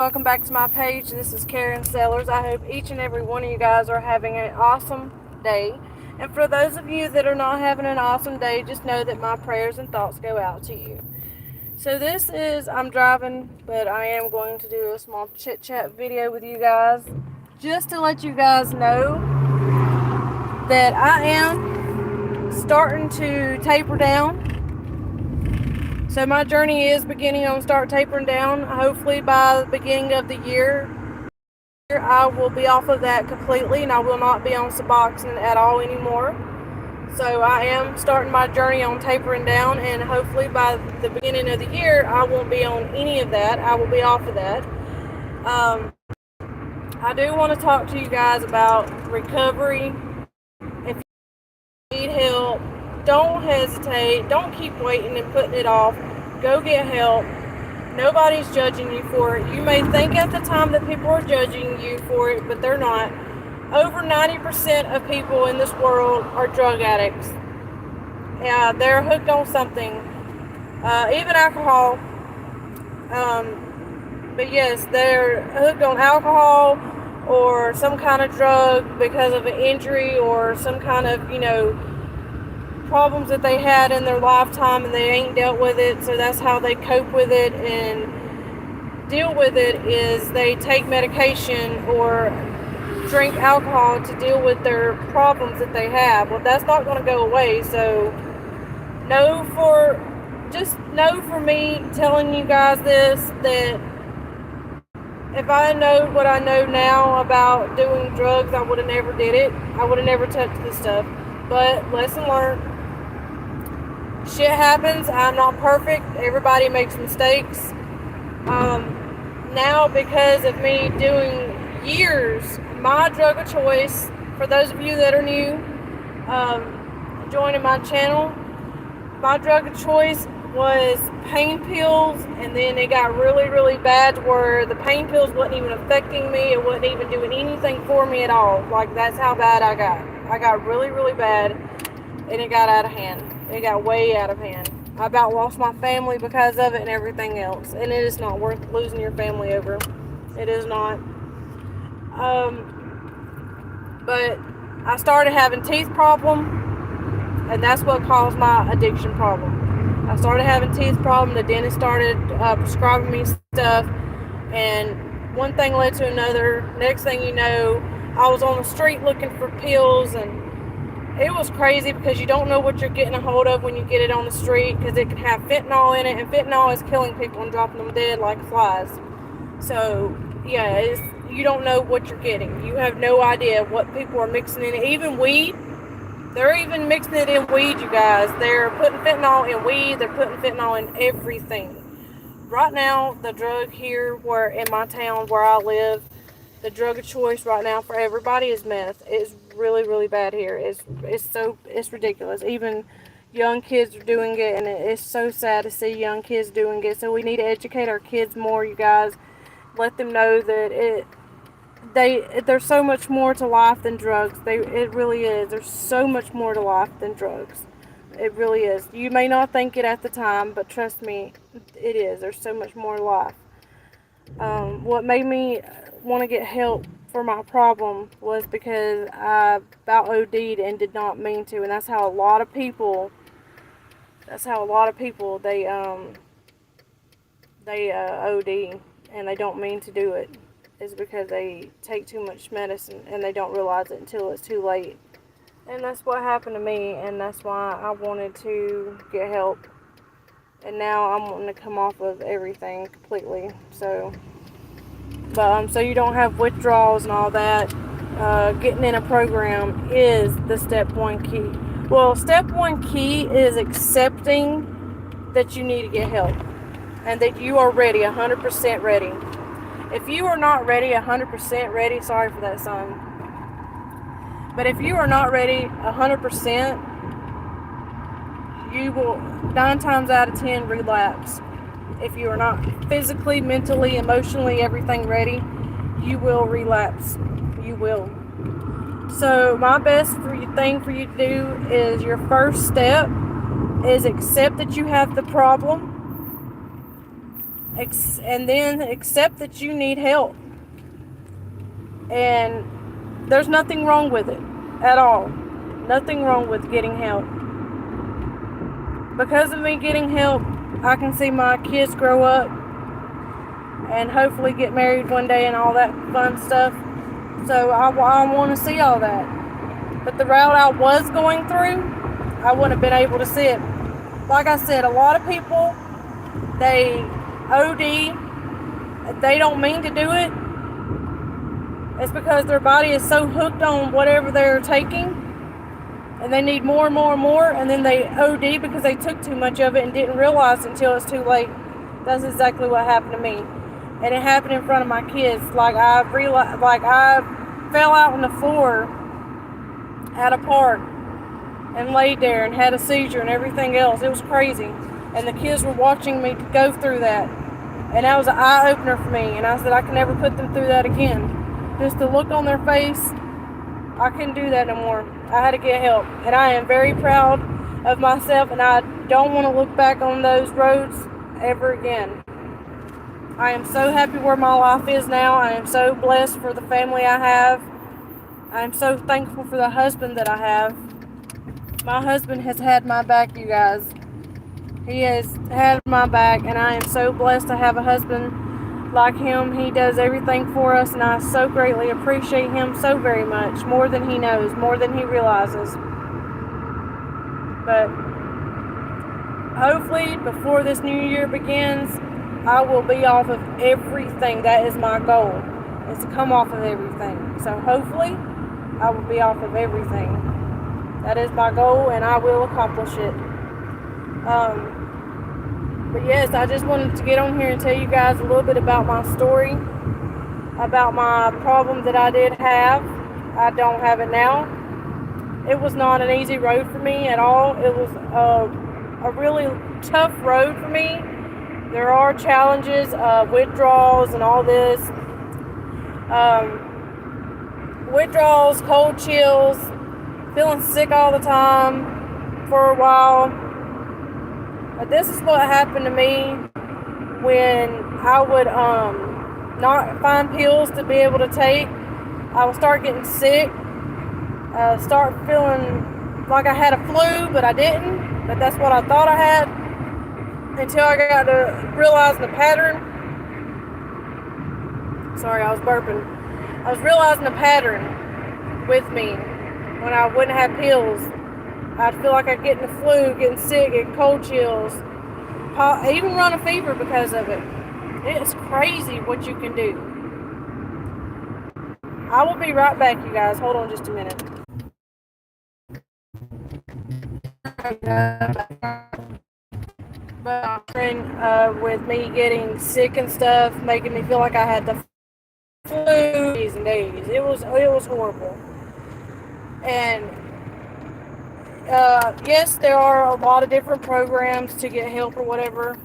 Welcome back to my page. This is Karen Sellers. I hope each and every one of you guys are having an awesome day. And for those of you that are not having an awesome day, just know that my prayers and thoughts go out to you. So I'm driving, but I am going to do a small chit chat video with you guys just to let you guys know that I am starting to taper down. So my journey is beginning on start tapering down. Hopefully by the beginning of the year, I will be off of that completely and I will not be on Suboxone at all anymore. So I am starting my journey on tapering down, and hopefully by the beginning of the year, I won't be on any of that. I will be off of that. I do want to talk to you guys about recovery. If you need help, don't hesitate. Don't keep waiting and putting it off. Go get help. Nobody's judging you for it. You may think at the time that people are judging you for it, but they're not. Over 90% of people in this world are drug addicts. Yeah, they're hooked on something. Even alcohol. But yes, they're hooked on alcohol or some kind of drug because of an injury or some kind of, problems that they had in their lifetime and they ain't dealt with it. So that's how they cope with it and deal with it, is they take medication or drink alcohol to deal with their problems that they have. Well, that's not going to go away. So know for me telling you guys this, that if I know what I know now about doing drugs, I would have never did it. I would have never touched this stuff. But lesson learned. Shit happens. I'm not perfect. Everybody makes mistakes. Now, because of me doing years, my drug of choice, for those of you that are new, joining my channel, my drug of choice was pain pills, and then it got really, really bad to where the pain pills wasn't even affecting me. It wasn't even doing anything for me at all. Like, that's how bad I got. I got really, really bad, and it got out of hand. It got way out of hand. I about lost my family because of it and everything else, and it is not worth losing your family over. It is not. But I started having teeth problem, and that's what caused my addiction problem. I started having teeth problem. The dentist started prescribing me stuff, and one thing led to another. Next thing you know, I was on the street looking for pills, and it was crazy because you don't know what you're getting a hold of when you get it on the street, because it can have fentanyl in it, and fentanyl is killing people and dropping them dead like flies. So yeah, you don't know what you're getting. You have no idea what people are mixing in it. Even weed, they're even mixing it in weed, you guys. They're putting fentanyl in weed. They're putting fentanyl in everything. Right now, the drug here in my town where I live, the drug of choice right now for everybody is meth. It's really, really bad here. It's ridiculous. Even young kids are doing it, and it's so sad to see young kids doing it. So we need to educate our kids more, you guys. Let them know that there's so much more to life than drugs. It really is. There's so much more to life than drugs. It really is. You may not think it at the time, but trust me, it is. There's so much more to life. What made me want to get help for my problem was because I about OD'd and did not mean to, and that's how a lot of people they OD and they don't mean to do it. Is because they take too much medicine and they don't realize it until it's too late. And that's what happened to me, and that's why I wanted to get help. And now I'm wanting to come off of everything completely. So you don't have withdrawals and all that. Getting in a program is the step one key. Well, step one key is accepting that you need to get help and that you are ready, 100% ready. If you are not ready, 100% ready, sorry for that son. But if you are not ready 100%, you will 9 times out of 10 relapse. If you are not physically, mentally, emotionally, everything ready, you will relapse. You will. So my best thing for you to do is, your first step is accept that you have the problem and then accept that you need help. And there's nothing wrong with it at all. Nothing wrong with getting help. Because of me getting help, I can see my kids grow up and hopefully get married one day and all that fun stuff. So I want to see all that. But the route I was going through, I wouldn't have been able to see it. Like I said, a lot of people, they OD, they don't mean to do it. It's because their body is so hooked on whatever they're taking, and they need more and more and more, and then they OD because they took too much of it and didn't realize until it's too late. That's exactly what happened to me, and it happened in front of my kids. I fell out on the floor at a park and laid there and had a seizure and everything else. It was crazy, and the kids were watching me go through that, and that was an eye opener for me. And I said I can never put them through that again. Just the look on their face, I couldn't do that no more. I had to get help, and I am very proud of myself, and I don't want to look back on those roads ever again. I am so happy where my life is now. I am so blessed for the family I have. I am so thankful for the husband that I have. My husband has had my back, you guys. He has had my back, and I am so blessed to have a husband like him. He does everything for us, and I so greatly appreciate him so very much, more than he knows, more than he realizes. But hopefully before this new year begins, I will be off of everything. That is my goal, is to come off of everything. So hopefully I will be off of everything. That is my goal, and I will accomplish it. But yes, I just wanted to get on here and tell you guys a little bit about my story, about my problem that I did have. I don't have it now. It was not an easy road for me at all. It was a really tough road for me. There are challenges, withdrawals and all this. Withdrawals, cold chills, feeling sick all the time for a while. This is what happened to me when I would not find pills to be able to take. I would start getting sick, start feeling like I had a flu, but I didn't. But that's what I thought I had until I got to realizing the pattern. Sorry, I was burping. I was realizing the pattern with me when I wouldn't have pills. I'd feel like I'd get in the flu, getting sick, getting cold chills, even run a fever because of it. It's crazy what you can do. I will be right back, you guys. Hold on just a minute. But with me getting sick and stuff, making me feel like I had the flu days and days. It was horrible. And yes, there are a lot of different programs to get help or whatever,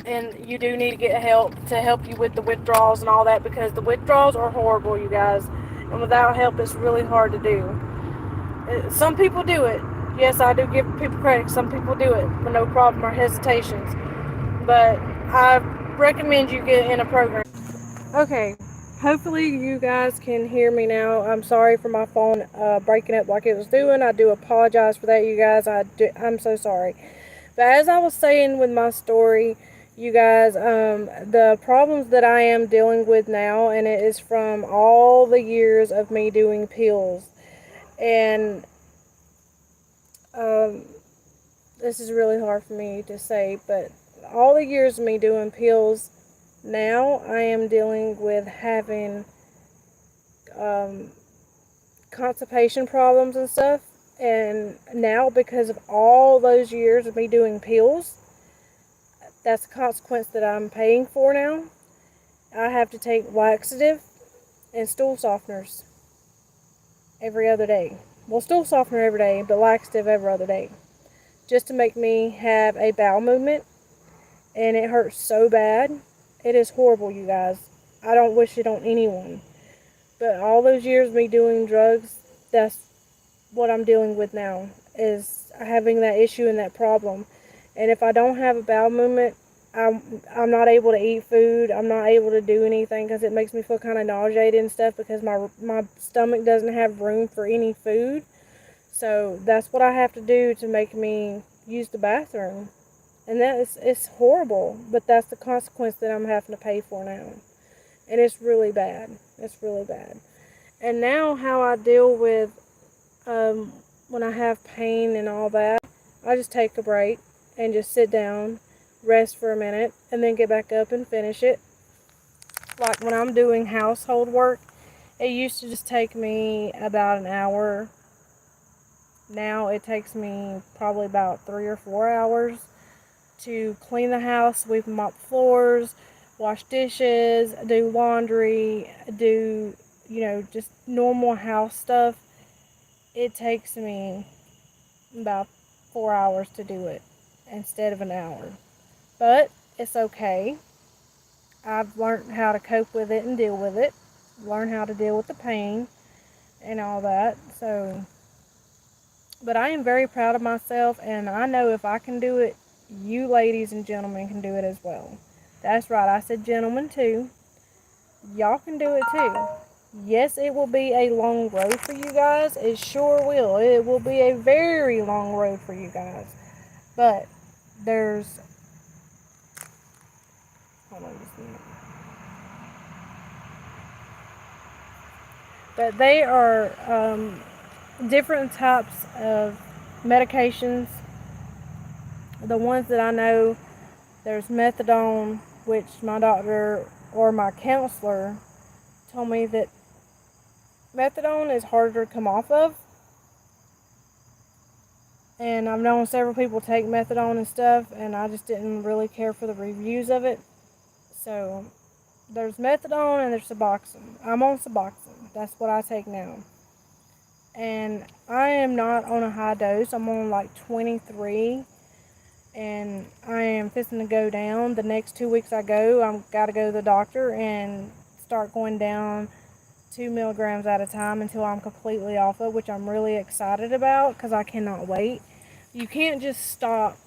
and you do need to get help to help you with the withdrawals and all that, because the withdrawals are horrible, you guys, and without help it's really hard to do. Some people do it. Yes, I do give people credit. Some people do it with no problem or hesitations, but I recommend you get in a program. Okay. Hopefully you guys can hear me now. I'm sorry for my phone breaking up like it was doing. I do apologize for that, you guys. I'm so sorry. But as I was saying with my story, you guys, the problems that I am dealing with now, and it is from all the years of me doing pills. And this is really hard for me to say, but all the years of me doing pills, now I am dealing with having constipation problems and stuff. And now, because of all those years of me doing pills, that's a consequence that I'm paying for now. I have to take laxative and stool softeners every other day. Well, stool softener every day, but laxative every other day, just to make me have a bowel movement. And it hurts so bad. It is horrible, you guys. I don't wish it on anyone. But all those years of me doing drugs, that's what I'm dealing with now, is having that issue and that problem. And if I don't have a bowel movement, I'm not able to eat food. I'm not able to do anything because it makes me feel kind of nauseated and stuff because my stomach doesn't have room for any food. So that's what I have to do to make me use the bathroom. And that is, it's horrible, but that's the consequence that I'm having to pay for now. And it's really bad. It's really bad. And now how I deal with um, when I have pain and all that, I just take a break and just sit down, rest for a minute, and then get back up and finish it. Like when I'm doing household work, it used to just take me about an hour. Now it takes me probably about 3 or 4 hours to clean the house, sweep and mop floors, wash dishes, do laundry, do, just normal house stuff. It takes me about 4 hours to do it instead of an hour. But it's okay. I've learned how to cope with it and deal with it, learn how to deal with the pain and all that. So, but I am very proud of myself, and I know if I can do it, you ladies and gentlemen can do it as well. That's right, I said gentlemen too. Y'all can do it too. Yes, it will be a long road for you guys. It sure will. It will be a very long road for you guys. But there's... Hold on just a minute. But they are different types of medications. The ones that I know, there's methadone, which my doctor or my counselor told me that methadone is harder to come off of. And I've known several people take methadone and stuff, and I just didn't really care for the reviews of it. So there's methadone and there's Suboxone. I'm on Suboxone. That's what I take now. And I am not on a high dose. I'm on like 23. And I am fixing to go down. The next 2 weeks I go, I've got to go to the doctor and start going down 2 milligrams at a time until I'm completely off of, which I'm really excited about because I cannot wait. You can't just stop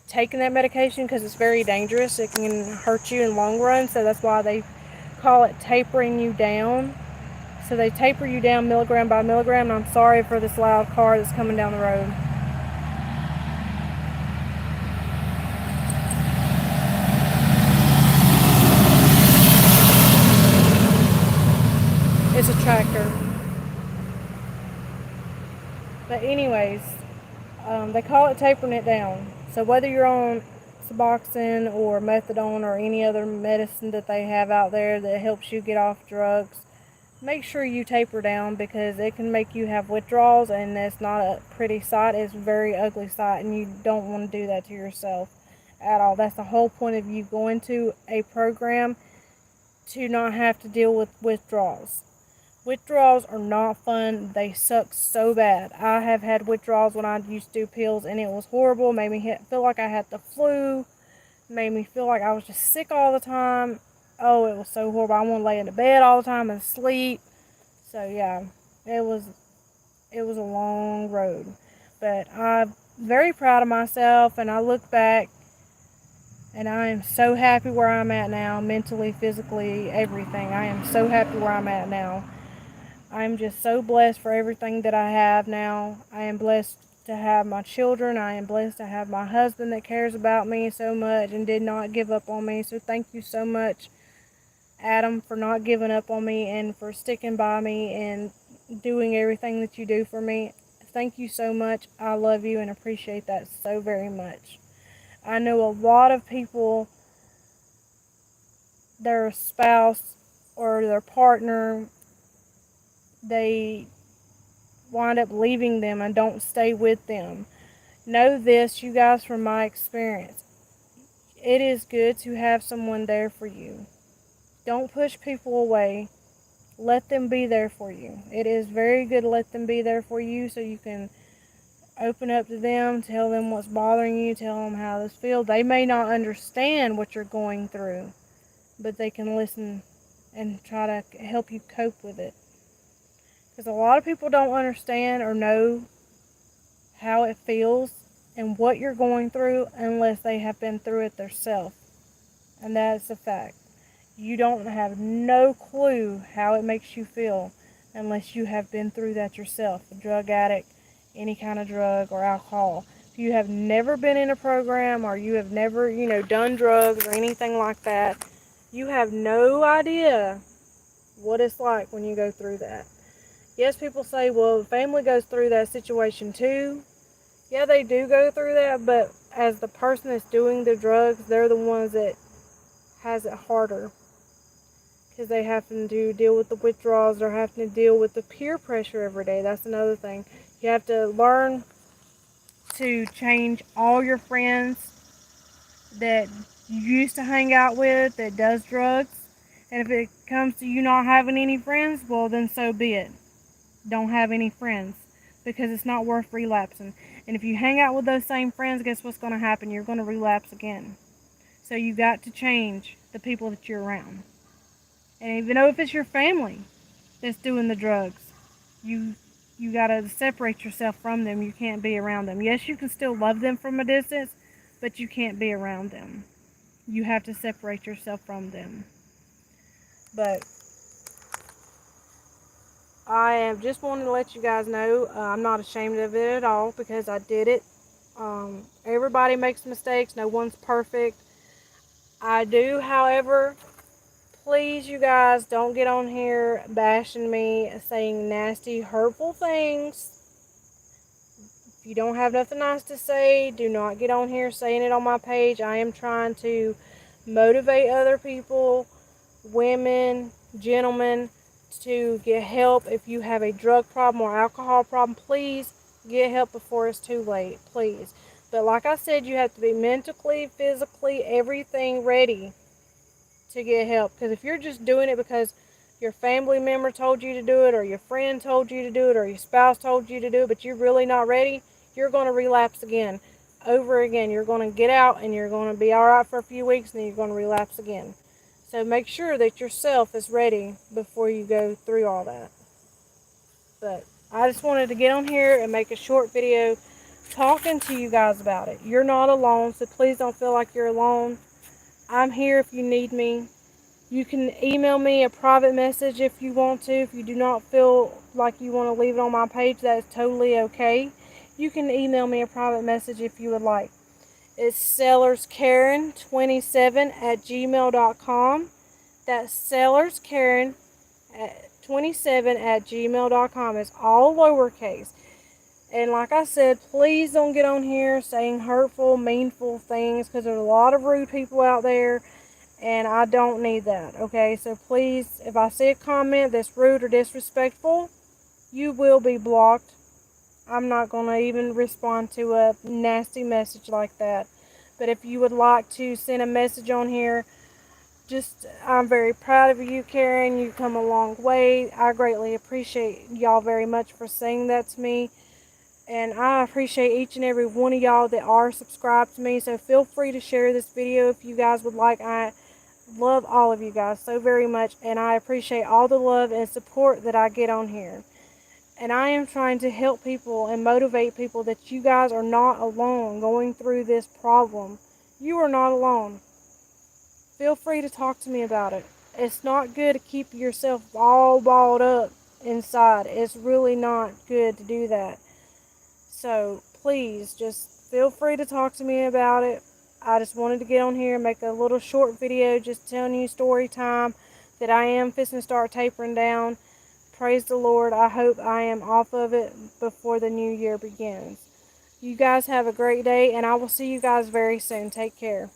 taking that medication because it's very dangerous. It can hurt you in the long run, so that's why they call it tapering you down. So they taper you down milligram by milligram. And I'm sorry for this loud car that's coming down the road. It's a tractor. But anyways, they call it tapering it down. So whether you're on Suboxone or methadone or any other medicine that they have out there that helps you get off drugs, make sure you taper down because it can make you have withdrawals, and that's not a pretty sight. It's a very ugly sight, and you don't want to do that to yourself at all. That's the whole point of you going to a program, to not have to deal with withdrawals. Withdrawals are not fun. They suck so bad. I have had withdrawals when I used to do pills, and it was horrible. Made me feel like I had the flu. Made me feel like I was just sick all the time. Oh, it was so horrible. I want to lay in the bed all the time and sleep. So yeah, it was a long road. But I'm very proud of myself, and I look back and I am so happy where I'm at now, mentally, physically, everything. I am so happy where I'm at now. I'm just so blessed for everything that I have now. I am blessed to have my children. I am blessed to have my husband that cares about me so much and did not give up on me. So thank you so much, Adam, for not giving up on me and for sticking by me and doing everything that you do for me. Thank you so much. I love you and appreciate that so very much. I know a lot of people, their spouse or their partner, they wind up leaving them and don't stay with them. Know this, you guys, from my experience. It is good to have someone there for you. Don't push people away. Let them be there for you. It is very good to let them be there for you so you can open up to them, tell them what's bothering you, tell them how this feels. They may not understand what you're going through, but they can listen and try to help you cope with it. Because a lot of people don't understand or know how it feels and what you're going through unless they have been through it themselves. And that's a fact. You don't have no clue how it makes you feel unless you have been through that yourself. A drug addict, any kind of drug or alcohol. If you have never been in a program or you have never, done drugs or anything like that, you have no idea what it's like when you go through that. Yes, people say, well, the family goes through that situation too. Yeah, they do go through that, but as the person that's doing the drugs, they're the ones that has it harder because they have to deal with the withdrawals. They're having to deal with the peer pressure every day. That's another thing. You have to learn to change all your friends that you used to hang out with that does drugs. And if it comes to you not having any friends, well, then so be it. Don't have any friends because it's not worth relapsing. And if you hang out with those same friends, guess what's going to happen? You're going to relapse again. So you got to change the people that you're around. And even though if it's your family that's doing the drugs, you got to separate yourself from them. You can't be around them. Yes, you can still love them from a distance, but you can't be around them. You have to separate yourself from them. But I am just wanting to let you guys know I'm not ashamed of it at all because I did it. Everybody makes mistakes. No one's perfect. I do, however, please, you guys, don't get on here bashing me, saying nasty, hurtful things. If you don't have nothing nice to say, do not get on here saying it on my page. I am trying to motivate other people, women, gentlemen, to get help. If you have a drug problem or alcohol problem, please get help before it's too late, please. But like I said, you have to be mentally, physically, everything ready to get help. Because if you're just doing it because your family member told you to do it, or your friend told you to do it, or your spouse told you to do it, but you're really not ready, you're going to relapse again, over again. You're going to get out and you're going to be all right for a few weeks, and then you're going to relapse again. So make sure that yourself is ready before you go through all that. But I just wanted to get on here and make a short video talking to you guys about it. You're not alone, so please don't feel like you're alone. I'm here if you need me. You can email me a private message if you want to. If you do not feel like you want to leave it on my page, that is totally okay. You can email me a private message if you would like. It's sellerskaren27@gmail.com. That's sellerskaren27@gmail.com. It's all lowercase. And like I said, please don't get on here saying hurtful, meanful things, because there's a lot of rude people out there, and I don't need that, okay? So please, if I see a comment that's rude or disrespectful, you will be blocked. I'm not going to even respond to a nasty message like that. But if you would like to send a message on here, I'm very proud of you, Karen. You've come a long way. I greatly appreciate y'all very much for saying that to me. And I appreciate each and every one of y'all that are subscribed to me. So feel free to share this video if you guys would like. I love all of you guys so very much. And I appreciate all the love and support that I get on here. And I am trying to help people and motivate people that you guys are not alone going through this problem. You are not alone. Feel free to talk to me about it. It's not good to keep yourself all balled up inside. It's really not good to do that. So please just feel free to talk to me about it. I just wanted to get on here and make a little short video just telling you story time that I am fixing to start tapering down. Praise the Lord. I hope I am off of it before the new year begins. You guys have a great day, and I will see you guys very soon. Take care.